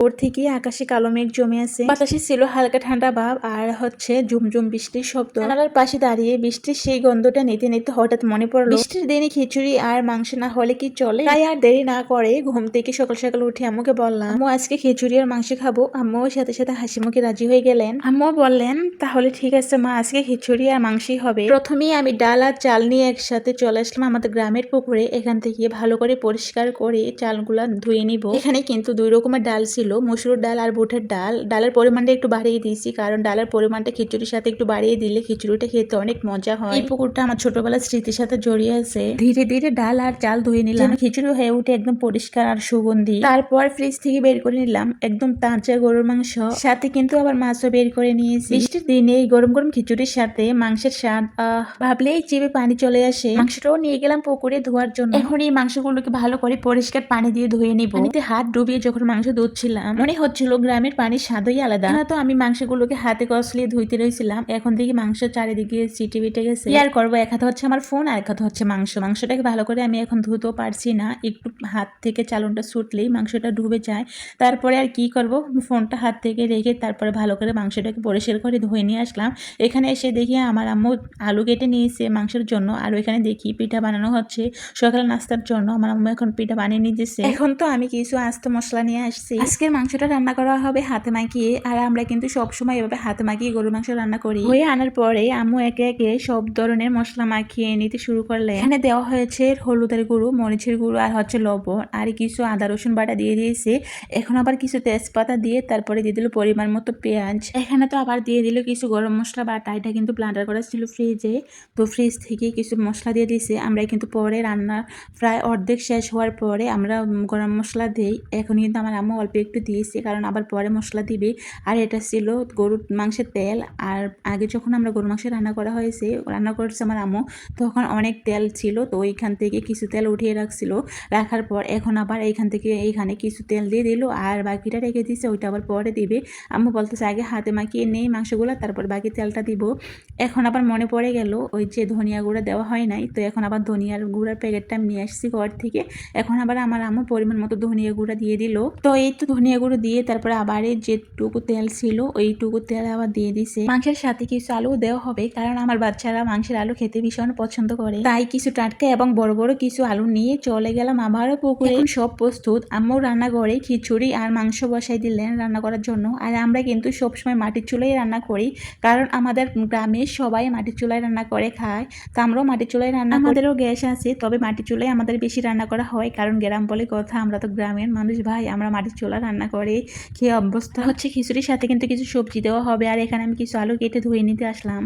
ভোর থেকে আকাশে কালো মেঘ জমে আছে, বাতাসে ছিল হালকা ঠান্ডা ভাব আর হচ্ছে ঝুমঝুম বৃষ্টির শব্দ। জানালার পাশে দাঁড়িয়ে বৃষ্টির সেই গন্ধটা নিতে নিতে হঠাৎ মনে পড়লো, বৃষ্টির দিনে খিচুড়ি আর মাংস না হলে কি চলে। তাই আর দেরি না করে ঘুম থেকে সকাল সকাল উঠে আম্মুকে বললাম, আম্মু আজকে খিচুড়ি আর মাংস খাবো। আম্মুও সাথে সাথে হাসি মুখে রাজি হয়ে গেলেন। আম্মু বললেন, তাহলে ঠিক আছে মা, আজকে খিচুড়ি আর মাংসই হবে। প্রথমেই আমি ডাল আর চাল নিয়ে একসাথে চলে আসলাম আমাদের গ্রামের পুকুরে। এখান থেকে ভালো করে পরিষ্কার করে চালগুলা ধুয়ে নিব। এখানে কিন্তু 2 রকমের ডাল ছিল, মসুর ডাল আর বুটের ডাল। ডালের পরিমাণটা একটু বাড়িয়ে দিয়েছি, কারণ ডালের পরিমাণটা খিচুড়ির সাথে একটু বাড়িয়ে দিলে খিচুড়িটা খেতে অনেক মজা হয়। এই পুকুরটা আমার ছোটবেলার স্মৃতির সাথে জড়িয়ে আছে। ধীরে ধীরে ডাল আর চাল ধুয়ে নিলাম, খিচুড়ি হয়ে উঠে একদম পরিষ্কার আর সুগন্ধি। তারপর ফ্রিজ থেকে বের করে নিলাম একদম তাজা গরুর মাংস, সাথে কিন্তু আবার মাছও বের করে নিয়েছি। বৃষ্টির দিনে এই গরম গরম খিচুড়ির সাথে মাংসের স্বাদ ভাবলেই জিভে পানি চলে আসে। মাংসটাও নিয়ে গেলাম পুকুরে ধোয়ার জন্য। এখন এই মাংসগুলোকে ভালো করে পরিষ্কার পানি দিয়ে ধুয়ে নিব। পানিতে হাত ডুবিয়ে যখন মাংস ধুচ্ছিলাম মনে হচ্ছিল গ্রামের পানির স্বাদই আলাদা। তো আমি মাংসগুলোকে হাতে কসলিয়ে ধুইতে রয়েছিলাম। এখন দেখি মাংস চারিদিকে চিটে বিটে গেছে। কি আর করবো, এক হাতে হচ্ছে আমার ফোন আর এক হাতে হচ্ছে মাংসটাকে ভালো করে আমি এখন ধুতেও পারছি না, একটু হাত থেকে চালনটা ছুটলেই মাংসটা ডুবে যায়। তারপরে আর কি করব, ফোনটা হাত থেকে রেখে তারপরে ভালো করে মাংসটাকে পরিষ্কার করে ধুয়ে নিয়ে আসলাম। এখানে এসে দেখি আমার আম্মু আলু কেটে নিয়েছে মাংসের জন্য, আর ওইখানে দেখি পিঠা বানানো হচ্ছে সকাল নাস্তার জন্য। আমার আম্মু এখন পিঠা বানিয়ে নিয়ে দিচ্ছে। এখন তো আমি কিছু আস্ত মশলা নিয়ে আসছি। আজকের মাংসটা রান্না করা হবে হাতে মাখিয়ে, আর আমরা কিন্তু সবসময় এভাবে হাতে মাখিয়ে গরুর মাংস রান্না করি। হয়ে আনার পরে আম্মু একে একে সব ধরনের মশলা মাখিয়ে নিতে শুরু করলে। এখানে দেওয়া হয়েছে হলুদের গুঁড়ো, মরিচের গুঁড়ো আর হচ্ছে লবণ, আর কিছু আদা রসুন বাটা দিয়ে দিয়েছে। এখন আবার কিছু তেজপাতা দিয়ে তারপরে দিয়ে দিল পরিমাণ মতো পেঁয়াজ। এখানে তো আবার দিয়ে দিল কিছু গরম মশলা বাটা, এটা কিন্তু ব্লেন্ডার করা ছিল ফ্রিজে, তো ফ্রিজ থেকে কিছু মশলা দিয়ে দিয়েছে। আমরা কিন্তু পরে রান্না প্রায় অর্ধেক শেষ হওয়ার পরে আমরা গরম মশলা দিই। এখন কিন্তু আমার আম্মু অল্প একটু দিয়েছে, কারণ আবার পরে মশলা দিবে। আর এটা ছিল গরুর মাংসের তেল, আর আগে যখন আমরা গরুর মাংস রান্না করছে আমার আম্মু, তখন অনেক তেল ছিল, তো ওইখান থেকে কিছু তেল উঠিয়ে রাখছিল। রাখার পর এখন আবার এইখানে কিছু তেল দিয়ে দিল, আর বাকিটা রেখে দিয়েছে, ওইটা আবার পরে দিবে। আম্মু বলতেছে আগে হাতে মাখিয়ে নেই মাংসগুলো, তারপর বাকি তেলটা দিব। এখন আবার মনে পড়ে গেল ওই যে ধনিয়া গুঁড়া দেওয়া হয় নাই, তো এখন আবার ধনিয়ার গুঁড়ার প্যাকেটটা নিয়ে আসছি ঘর থেকে। এখন আবার আমার আম্মু পরিমাণ মতো ধনিয়া গুঁড়া দিয়ে দিল। তো এই তো ধনিয়া গুঁড়ো দিয়ে তারপরে আবার যেটুকু তেল ছিল ওইটুকু তেল আবার দিয়ে দিছে। মাংসের সাথে কিছু আলু দেওয়া হবে, কারণ আমার বাচ্চারা মাংসের আলু খেতে ভীষণ পছন্দ করে, তাই কিছু টাটকা এবং বড় বড় কিছু আলু নিয়ে চলে গেলাম আবারও পুকুরে। এখন সব প্রস্তুত, আম্মু রান্নাঘরে খিচুড়ি আর মাংস বসাই দিলেন রান্না করার জন্য। আর আমরা কিন্তু সবসময় মাটির চুলায় রান্না করি, কারণ আমাদের গ্রামে সবাই মাটির চুলায় রান্না করে খায়, তো আমরাও মাটির চুলায় রান্না। আমাদেরও গ্যাস আছে, তবে মাটির চুলায় আমাদের বেশি রান্না করা হয়, কারণ গ্রাম বলে কথা, আমরা তো গ্রামের মানুষ ভাই, আমরা মাটির চুলা রান্না করে খেয়ে অভ্যস্ত। হচ্ছে খিচুড়ির সাথে কিন্তু কিছু সবজি দেওয়া হবে, আর এখানে আমি কিছু আলু কেটে ধুয়ে নিতে আসলাম।